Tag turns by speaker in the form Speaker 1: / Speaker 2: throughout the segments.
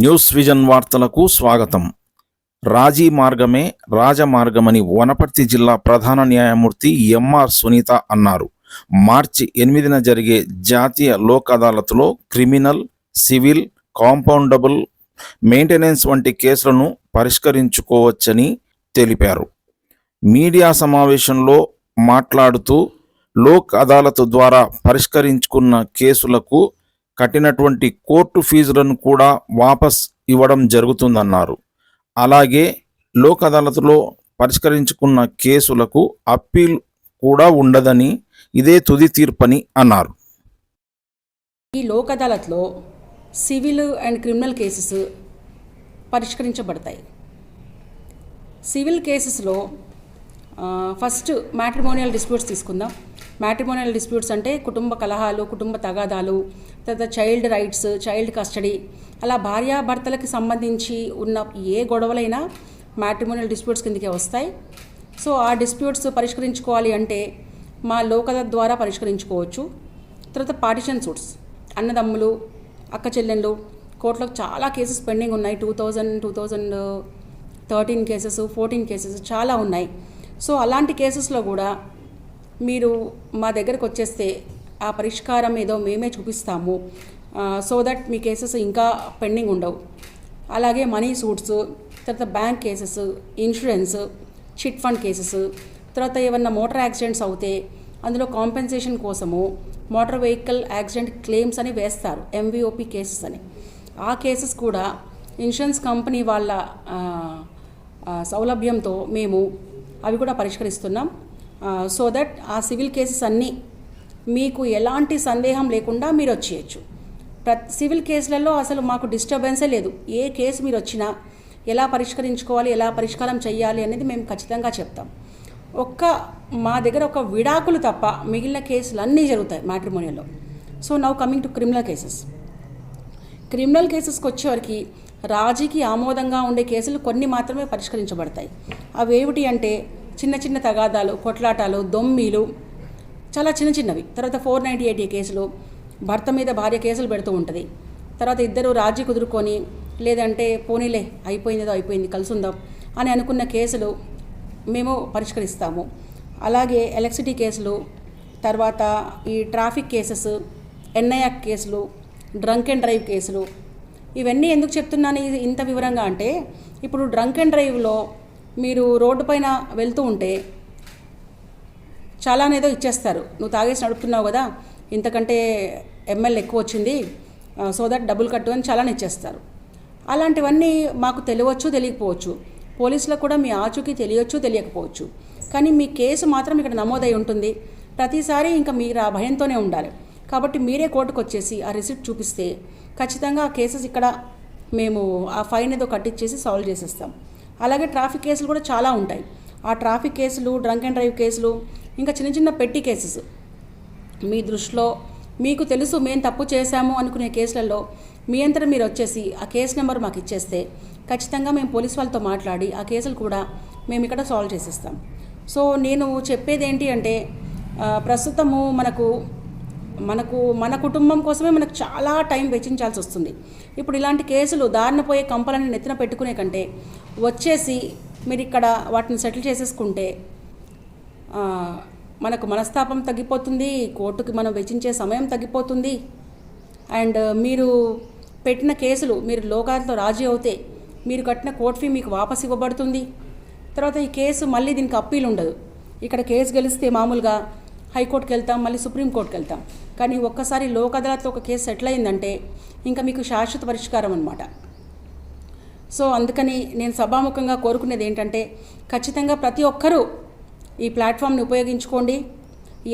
Speaker 1: News vision వార్తలకు స్వాగతం. రాజీ మార్గమే రాజమార్గమని వనపర్తి జిల్లా ప్రధాన న్యాయమూర్తి ఎంఆర్ సునీత అన్నారు. మార్చి 8న జరిగే జాతీయ లోక్ అదాలత్లో క్రిమినల్, సివిల్, కాంపౌండబుల్, మెయింటెనెన్స్ వంటి కేసులను పరిష్కరించుకోవచ్చని తెలిపారు. మీడియా సమావేశంలో మాట్లాడుతూ లోక్ అదాలత్ ద్వారా పరిష్కరించుకున్న కేసులకు కట్టినటువంటి కోర్టు ఫీజులను కూడా వాపస్ ఇవ్వడం జరుగుతుందన్నారు. అలాగే లోక్ అదాలత్లో పరిష్కరించుకున్న కేసులకు అప్పీల్ కూడా ఉండదని, ఇదే తుది తీర్పని అన్నారు.
Speaker 2: ఈ లోక్ అదాలత్లో సివిల్ అండ్ క్రిమినల్ కేసెస్ పరిష్కరించబడతాయి. సివిల్ కేసెస్లో ఫస్ట్ మ్యాట్రిమోనియల్ డిస్ప్యూట్స్ తీసుకుందాం. మ్యాట్రిమోనియల్ డిస్ప్యూట్స్ అంటే కుటుంబ కలహాలు, కుటుంబ తగాదాలు, తర్వాత చైల్డ్ రైట్స్, చైల్డ్ కస్టడీ, అలా భార్యాభర్తలకి సంబంధించి ఉన్న ఏ గొడవలైనా మ్యాట్రిమోనియల్ డిస్ప్యూట్స్ కిందకే వస్తాయి. సో ఆ డిస్ప్యూట్స్ పరిష్కరించుకోవాలి అంటే మా లోక్ అదాలత్ ద్వారా పరిష్కరించుకోవచ్చు. తర్వాత పార్టిషన్ సూట్స్, అన్నదమ్ములు, అక్క చెల్లెళ్ళు, కోర్టులో చాలా కేసెస్ పెండింగ్ ఉన్నాయి. 2013 కేసెస్, 14 కేసెస్ చాలా ఉన్నాయి. సో అలాంటి కేసెస్లో కూడా మీరు మా దగ్గరకు వచ్చేస్తే ఆ పరిష్కారం ఏదో మేమే చూపిస్తాము. సో దట్ మీ కేసెస్ ఇంకా పెండింగ్ ఉండవు. అలాగే మనీ సూట్స్, తర్వాత bank cases, insurance, chit fund cases, తర్వాత ఏమన్నా మోటార్ యాక్సిడెంట్స్ అవుతే అందులో కాంపెన్సేషన్ కోసము మోటార్ వెహికల్ యాక్సిడెంట్ క్లెయిమ్స్ అని వేస్తారు, MVOP కేసెస్ అని. ఆ కేసెస్ కూడా ఇన్సూరెన్స్ కంపెనీ వాళ్ళ సౌలభ్యంతో మేము అవి కూడా పరిష్కరిస్తున్నాం. సో దట్ ఆ సివిల్ కేసెస్ అన్నీ మీకు ఎలాంటి సందేహం లేకుండా మీరు వచ్చేయచ్చు. సివిల్ కేసులలో అసలు మాకు డిస్టర్బెన్సే లేదు. ఏ కేసు మీరు వచ్చినా ఎలా పరిష్కరించుకోవాలి, ఎలా పరిష్కారం చేయాలి అనేది మేము ఖచ్చితంగా చెప్తాం. మా దగ్గర ఒక విడాకులు తప్ప మిగిలిన కేసులు అన్నీ జరుగుతాయి మ్యాట్రిమోనియల్లో. So now coming to criminal cases. Criminal కేసెస్కి వచ్చేవరకు రాజీకి ఆమోదంగా ఉండే కేసులు కొన్ని మాత్రమే పరిష్కరించబడతాయి. అవి ఏమిటి అంటే చిన్న చిన్న తగాదాలు, కొట్లాటాలు, దొమ్మీలు, చాలా చిన్న చిన్నవి. తర్వాత 498 కేసులు, భర్త మీద భార్య కేసులు పెడుతూ ఉంటుంది. తర్వాత ఇద్దరు రాజీ కుదురుకొని, లేదంటే పోనీలే అయిపోయింది కలుసుందాం అని అనుకున్న కేసులు మేము పరిష్కరిస్తాము. అలాగే ఎలక్ట్రిసిటీ కేసులు, తర్వాత ఈ ట్రాఫిక్ కేసెస్, NI యాక్ట్ కేసులు, డ్రంక్ అండ్ డ్రైవ్ కేసులు, ఇవన్నీ ఎందుకు చెప్తున్నాను ఇంత వివరంగా అంటే, ఇప్పుడు డ్రంక్ అండ్ డ్రైవ్లో మీరు రోడ్డు పైన వెళ్తూ ఉంటే చాలానేదో ఇచ్చేస్తారు. నువ్వు తాగేసి నడుపుతున్నావు కదా, ఇంతకంటే ML ఎక్కువ వచ్చింది, సో దట్ డబ్బులు కట్టు అని చాలానే ఇచ్చేస్తారు. అలాంటివన్నీ మాకు తెలియవచ్చు, తెలియకపోవచ్చు. పోలీసులకు కూడా మీ ఆచూకీ తెలియచ్చు, తెలియకపోవచ్చు. కానీ మీ కేసు మాత్రం ఇక్కడ నమోదై ఉంటుంది. ప్రతిసారి ఇంకా మీరు ఆ భయంతోనే ఉండాలి. కాబట్టి మీరే కోర్టుకు వచ్చేసి ఆ రిసిప్ట్ చూపిస్తే ఖచ్చితంగా ఆ కేసెస్ ఇక్కడ మేము ఆ ఫైన్ ఏదో కట్టించేసి సాల్వ్ చేసేస్తాం. అలాగే ట్రాఫిక్ కేసులు కూడా చాలా ఉంటాయి. ఆ ట్రాఫిక్ కేసులు, డ్రంక్ అండ్ డ్రైవ్ కేసులు, ఇంకా చిన్న చిన్న పెట్టి కేసెస్, మీ దృష్టిలో మీకు తెలుసు మేము తప్పు చేశాము అనుకునే కేసులలో మీ అంతటా మీరు వచ్చేసి ఆ కేసు నెంబర్ మాకు ఇచ్చేస్తే ఖచ్చితంగా మేము పోలీస్ వాళ్ళతో మాట్లాడి ఆ కేసులు కూడా మేము ఇక్కడ సాల్వ్ చేసేస్తాం. సో నేను చెప్పేది ఏంటి అంటే, ప్రస్తుతము మన కుటుంబం కోసమే మనకు చాలా టైం వెచ్చించాల్సి వస్తుంది. ఇప్పుడు ఇలాంటి కేసులు దారిన పోయే కంపలని నెత్తిన పెట్టుకునే కంటే వచ్చేసి మీరు ఇక్కడ వాటిని సెటిల్ చేసేసుకుంటే మనకు మనస్తాపం తగ్గిపోతుంది, కోర్టుకి మనం వెచ్చించే సమయం తగ్గిపోతుంది. అండ్ మీరు పెట్టిన కేసులు మీరు లోకాలతో రాజీ అవుతే మీరు కట్టిన కోర్టు ఫీ మీకు వాపస్ ఇవ్వబడుతుంది. తర్వాత ఈ కేసు మళ్ళీ దీనికి అప్పీల్ ఉండదు. ఇక్కడ కేసు గెలిస్తే మామూలుగా హైకోర్టుకి వెళ్తాం, మళ్ళీ సుప్రీంకోర్టుకి వెళ్తాం. కానీ ఒక్కసారి లోక్ అదాలత్లో ఒక కేసు సెటిల్ అయిందంటే ఇంకా మీకు శాశ్వత పరిష్కారం అన్నమాట. సో అందుకని నేను సభాముఖంగా కోరుకునేది ఏంటంటే, ఖచ్చితంగా ప్రతి ఒక్కరూ ఈ ప్లాట్ఫామ్ని ఉపయోగించుకోండి.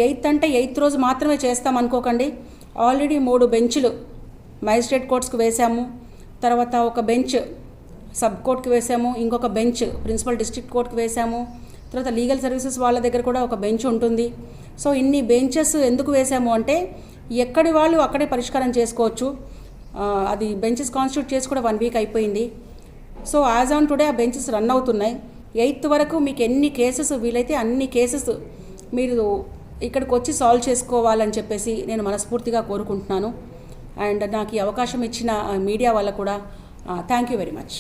Speaker 2: 8th అంటే 8th రోజు మాత్రమే చేస్తాం అనుకోకండి. ఆల్రెడీ 3 బెంచ్లు మ్యాజిస్ట్రేట్ కోర్ట్స్కి వేసాము, తర్వాత ఒక బెంచ్ సబ్ కోర్టుకి వేసాము, ఇంకొక బెంచ్ ప్రిన్సిపల్ డిస్ట్రిక్ట్ కోర్టుకి వేసాము, తర్వాత లీగల్ సర్వీసెస్ వాళ్ళ దగ్గర కూడా ఒక బెంచ్ ఉంటుంది. సో ఇన్ని బెంచెస్ ఎందుకు వేసాము అంటే ఎక్కడి వాళ్ళు అక్కడే పరిష్కారం చేసుకోవచ్చు. అది బెంచెస్ కాన్స్టిట్యూట్ చేసి కూడా 1 వీక్ అయిపోయింది. సో యాజ్ ఆన్ టుడే ఆ బెంచెస్ రన్ అవుతున్నాయి. 8th వరకు మీకు ఎన్ని కేసెస్ వీలైతే అన్ని కేసెస్ మీరు ఇక్కడికి వచ్చి సాల్వ్ చేసుకోవాలని చెప్పేసి నేను మనస్ఫూర్తిగా కోరుకుంటున్నాను. అండ్ నాకు ఈ అవకాశం ఇచ్చిన మీడియా వాళ్ళకు కూడా థ్యాంక్ యూ వెరీ మచ్.